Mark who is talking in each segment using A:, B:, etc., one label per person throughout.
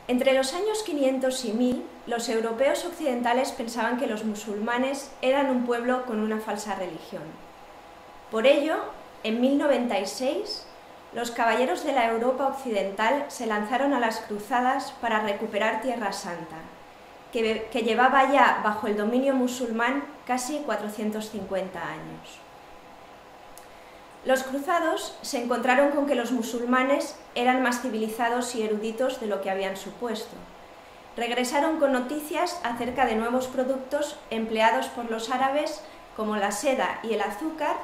A: Entre los años 500 y 1000, los europeos occidentales pensaban que los musulmanes eran un pueblo con una falsa religión. Por ello, en 1096, los caballeros de la Europa occidental se lanzaron a las cruzadas para recuperar Tierra Santa, que llevaba ya bajo el dominio musulmán casi 450 años. Los cruzados se encontraron con que los musulmanes eran más civilizados y eruditos de lo que habían supuesto. Regresaron con noticias acerca de nuevos productos empleados por los árabes como la seda y el azúcar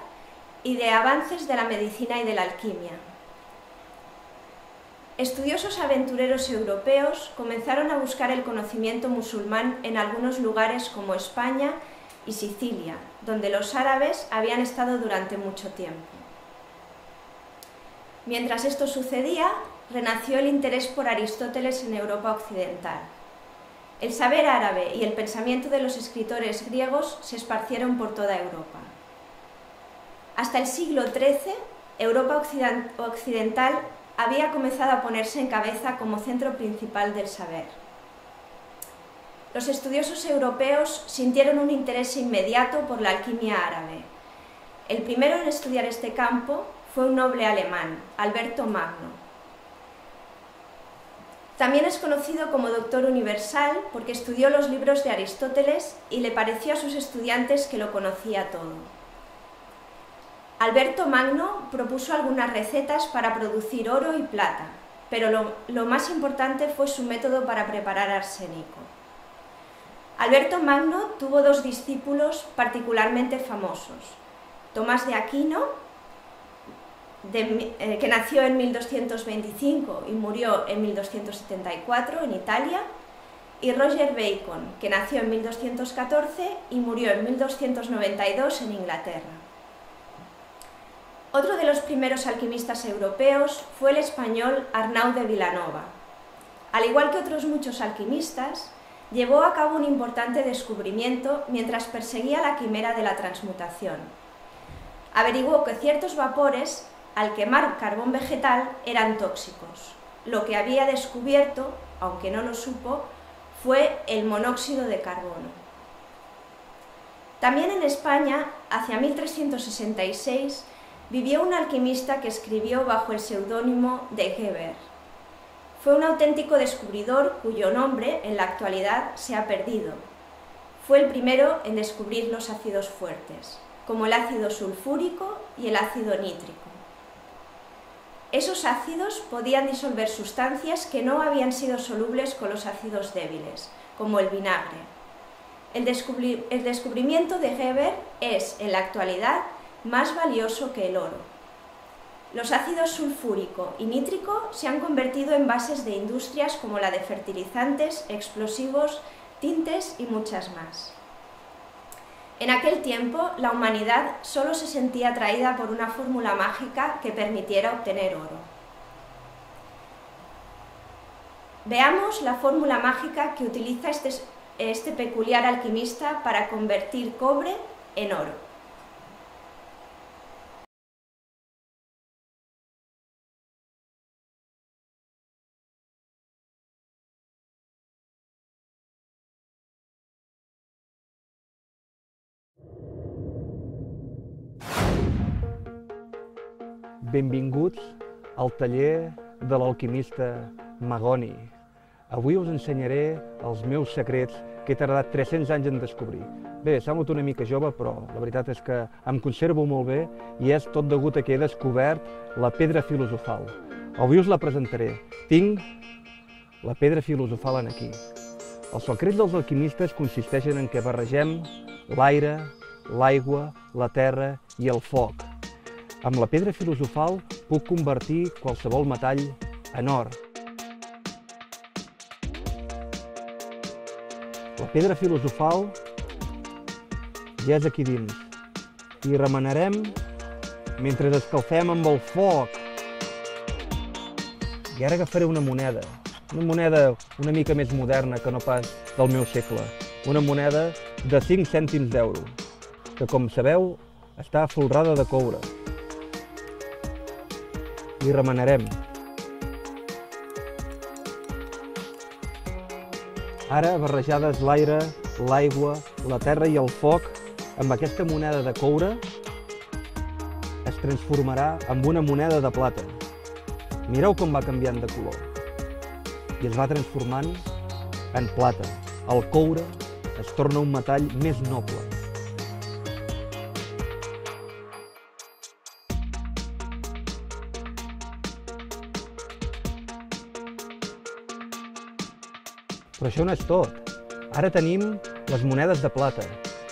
A: y de avances de la medicina y de la alquimia. Estudiosos aventureros europeos comenzaron a buscar el conocimiento musulmán en algunos lugares como España y Sicilia, donde los árabes habían estado durante mucho tiempo. Mientras esto sucedía, renació el interés por Aristóteles en Europa occidental. El saber árabe y el pensamiento de los escritores griegos se esparcieron por toda Europa. Hasta el siglo XIII, Europa occidental había comenzado a ponerse en cabeza como centro principal del saber. Los estudiosos europeos sintieron un interés inmediato por la alquimia árabe. El primero en estudiar este campo fue un noble alemán, Alberto Magno. También es conocido como doctor universal porque estudió los libros de Aristóteles y le pareció a sus estudiantes que lo conocía todo. Alberto Magno propuso algunas recetas para producir oro y plata, pero lo más importante fue su método para preparar arsénico. Alberto Magno tuvo dos discípulos particularmente famosos: Tomás de Aquino, que nació en 1225 y murió en 1274 en Italia, y Roger Bacon, que nació en 1214 y murió en 1292 en Inglaterra. Otro de los primeros alquimistas europeos fue el español Arnau de Vilanova. Al igual que otros muchos alquimistas, llevó a cabo un importante descubrimiento mientras perseguía la quimera de la transmutación. Averiguó que ciertos vapores, al quemar carbón vegetal, eran tóxicos. Lo que había descubierto, aunque no lo supo, fue el monóxido de carbono. También en España, hacia 1366, vivió un alquimista que escribió bajo el seudónimo de Geber. Fue un auténtico descubridor cuyo nombre, en la actualidad, se ha perdido. Fue el primero en descubrir los ácidos fuertes, como el ácido sulfúrico y el ácido nítrico. Esos ácidos podían disolver sustancias que no habían sido solubles con los ácidos débiles, como el vinagre. El descubrimiento de Geber es, en la actualidad, más valioso que el oro. Los ácidos sulfúrico y nítrico se han convertido en bases de industrias como la de fertilizantes, explosivos, tintes y muchas más. En aquel tiempo, la humanidad solo se sentía atraída por una fórmula mágica que permitiera obtener oro. Veamos la fórmula mágica que utiliza este peculiar alquimista para convertir cobre en oro.
B: Benvinguts al taller de l'alquimista Magoni. Avui us ensenyaré els meus secrets que he tardat 300 anys en descobrir. Bé, sembla una mica jove, però la veritat és que em conservo molt bé i és tot degut a que he descobert la pedra filosofal. Avui us la presentaré. Tinc la pedra filosofal aquí. Els secrets dels alquimistes consisteixen en que barregem l'aire, l'aigua, la terra i el foc. Amb la pedra filosofal puc convertir qualsevol metall en or. La pedra filosofal ja és aquí dins. I remenarem mentre escalfem amb el foc. I ara agafaré una moneda una mica més moderna que no pas del meu segle. Una moneda de 5 cèntims d'euro, que com sabeu està folrada de coure. I remenarem. Ara, barrejades l'aire, l'aigua, la terra i el foc, amb aquesta moneda de coure, es transformarà en una moneda de plata. Mireu com va canviant de color. I es va transformant en plata. El coure es torna un metall més noble. Però això no és tot. Ara tenim les monedes de plata,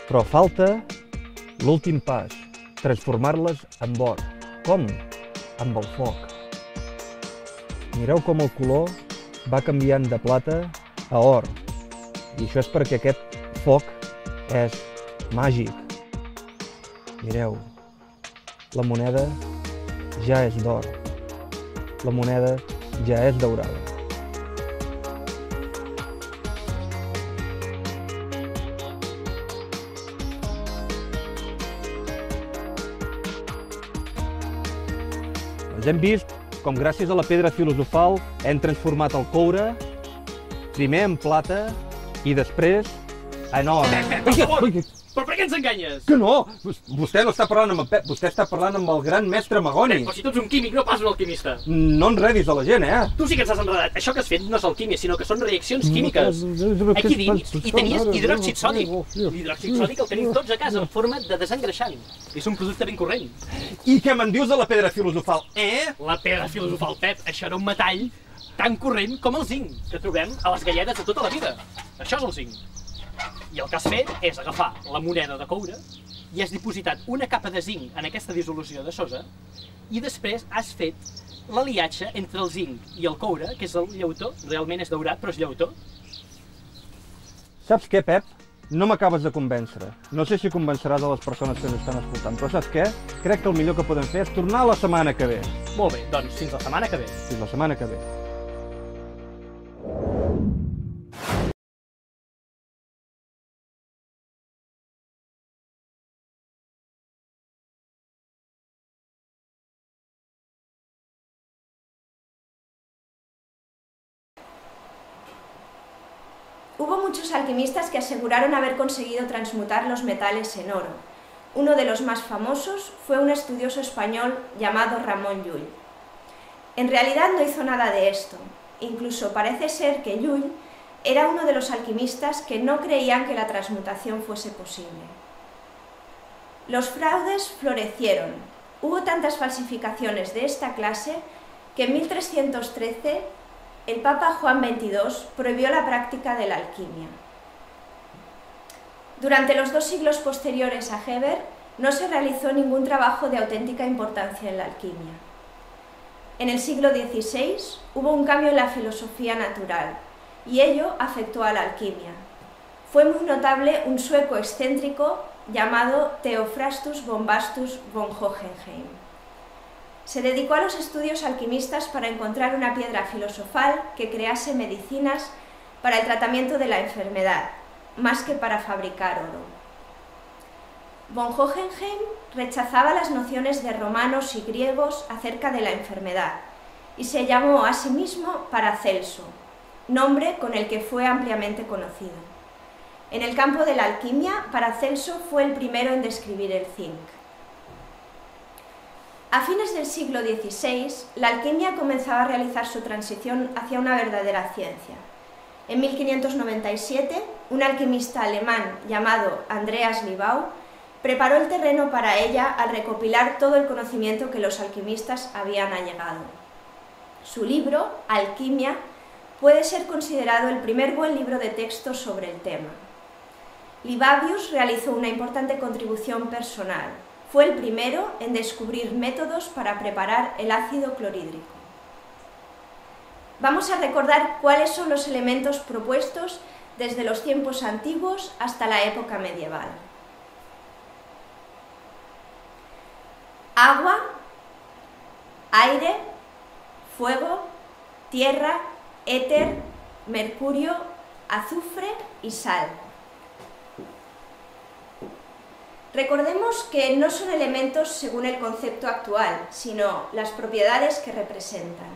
B: però falta l'últim pas, transformar-les en or. Com? Amb el foc. Mireu com el color va canviant de plata a or. I això és perquè aquest foc és màgic. Mireu, la moneda ja és d'or. La moneda ja és daurada. Hem vist com gràcies a la pedra filosofal hem transformat el coure primer en plata i després en or.
C: Per favor! Però per què ens enganyes?
B: Que no! Vostè no està parlant amb el Pep, vostè està parlant amb el gran mestre Magoni.
C: Però si tu ets un químic, no pas un alquimista.
B: No enredis a la gent,
C: Tu sí que ens has enredat. Això que has fet no és alquímia, sinó que són reaccions químiques. Aquí dins hi tenies hidròxid sòdic. L'hidròxid sòdic el tenim tots a casa en forma de desengreixant. És un producte ben corrent.
B: I què me'n dius de la pedra filosofal,
C: La pedra filosofal, Pep, això era un metall tan corrent com el zinc, que trobem a les galledes de tota la vida. Això és el zinc. I el que has fet és agafar la moneda de coure i has dipositat una capa de zinc en aquesta dissolució de sosa i després has fet l'aliatge entre el zinc i el coure, que és el llautó, realment és daurat però és llautó.
B: Saps què, Pep? No m'acabes de convèncer. No sé si convenceràs a les persones que ens estan escoltant, però saps què? Crec que el millor que podem fer és tornar la setmana que ve.
C: Molt bé, doncs fins la setmana que ve.
B: Fins la setmana que ve.
A: Hubo muchos alquimistas que aseguraron haber conseguido transmutar los metales en oro. Uno de los más famosos fue un estudioso español llamado Ramón Llull. En realidad no hizo nada de esto. Incluso parece ser que Llull era uno de los alquimistas que no creían que la transmutación fuese posible. Los fraudes florecieron. Hubo tantas falsificaciones de esta clase que en 1313 el Papa Juan XXII prohibió la práctica de la alquimia. Durante los 2 siglos posteriores a Geber no se realizó ningún trabajo de auténtica importancia en la alquimia. En el siglo XVI hubo un cambio en la filosofía natural y ello afectó a la alquimia. Fue muy notable un sueco excéntrico llamado Theophrastus Bombastus von Hohenheim. Se dedicó a los estudios alquimistas para encontrar una piedra filosofal que crease medicinas para el tratamiento de la enfermedad, más que para fabricar oro. Von Hohenheim rechazaba las nociones de romanos y griegos acerca de la enfermedad y se llamó a sí mismo Paracelso, nombre con el que fue ampliamente conocido. En el campo de la alquimia, Paracelso fue el primero en describir el zinc. A fines del siglo XVI, la alquimia comenzaba a realizar su transición hacia una verdadera ciencia. En 1597, un alquimista alemán llamado Andreas Libau preparó el terreno para ella al recopilar todo el conocimiento que los alquimistas habían allegado. Su libro, Alquimia, puede ser considerado el primer buen libro de texto sobre el tema. Libavius realizó una importante contribución personal. Fue el primero en descubrir métodos para preparar el ácido clorhídrico. Vamos a recordar cuáles son los elementos propuestos desde los tiempos antiguos hasta la época medieval. Agua, aire, fuego, tierra, éter, mercurio, azufre y sal. Recordemos que no son elementos según el concepto actual, sino las propiedades que representan.